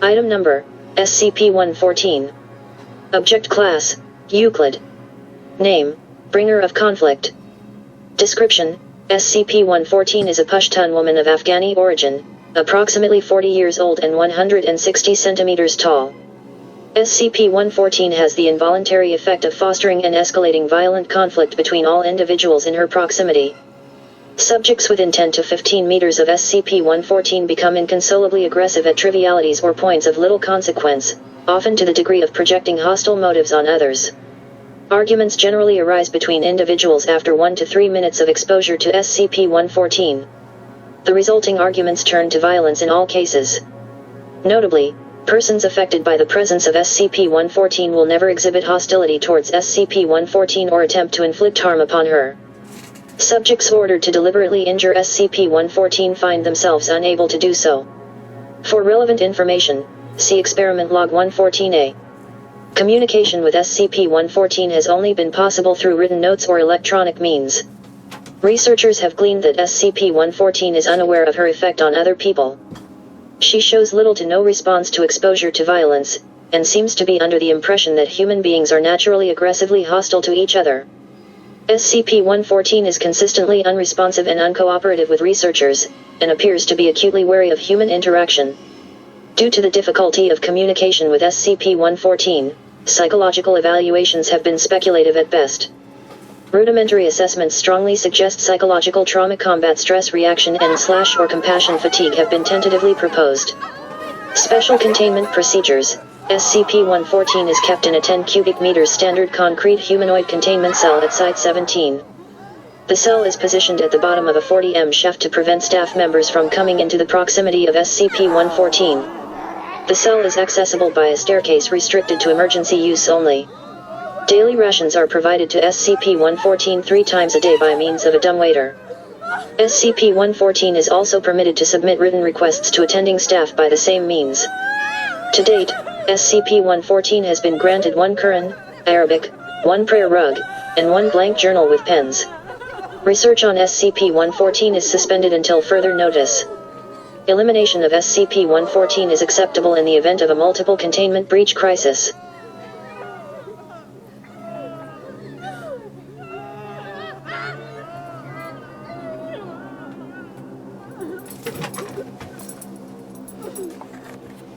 Item Number, SCP-114. Object Class, Euclid. Name, Bringer of Conflict. Description, SCP-114 is a Pashtun woman of Afghani origin, approximately 40 years old and 160 centimeters tall. SCP-114 has the involuntary effect of fostering and escalating violent conflict between all individuals in her proximity. Subjects within 10 to 15 meters of SCP-114 become inconsolably aggressive at trivialities or points of little consequence, often to the degree of projecting hostile motives on others. Arguments generally arise between individuals after 1 to 3 minutes of exposure to SCP-114. The resulting arguments turn to violence in all cases. Notably, persons affected by the presence of SCP-114 will never exhibit hostility towards SCP-114 or attempt to inflict harm upon her. Subjects ordered to deliberately injure SCP-114 find themselves unable to do so. For relevant information, see Experiment Log 114-A. Communication with SCP-114 has only been possible through written notes or electronic means. Researchers have gleaned that SCP-114 is unaware of her effect on other people. She shows little to no response to exposure to violence, and seems to be under the impression that human beings are naturally aggressively hostile to each other. SCP-114 is consistently unresponsive and uncooperative with researchers, and appears to be acutely wary of human interaction. Due to the difficulty of communication with SCP-114, psychological evaluations have been speculative at best. Rudimentary assessments strongly suggest psychological trauma, combat stress reaction, and/or compassion fatigue have been tentatively proposed. Special containment procedures. SCP-114 is kept in a 10 cubic meters standard concrete humanoid containment cell at Site-17. The cell is positioned at the bottom of a 40-m shaft to prevent staff members from coming into the proximity of SCP-114. The cell is accessible by a staircase restricted to emergency use only. Daily rations are provided to SCP-114 3 times a day by means of a dumbwaiter. SCP-114 is also permitted to submit written requests to attending staff by the same means. To date, SCP-114 has been granted 1 Quran, Arabic, 1 prayer rug, and 1 blank journal with pens. Research on SCP-114 is suspended until further notice. Elimination of SCP-114 is acceptable in the event of a multiple containment breach crisis.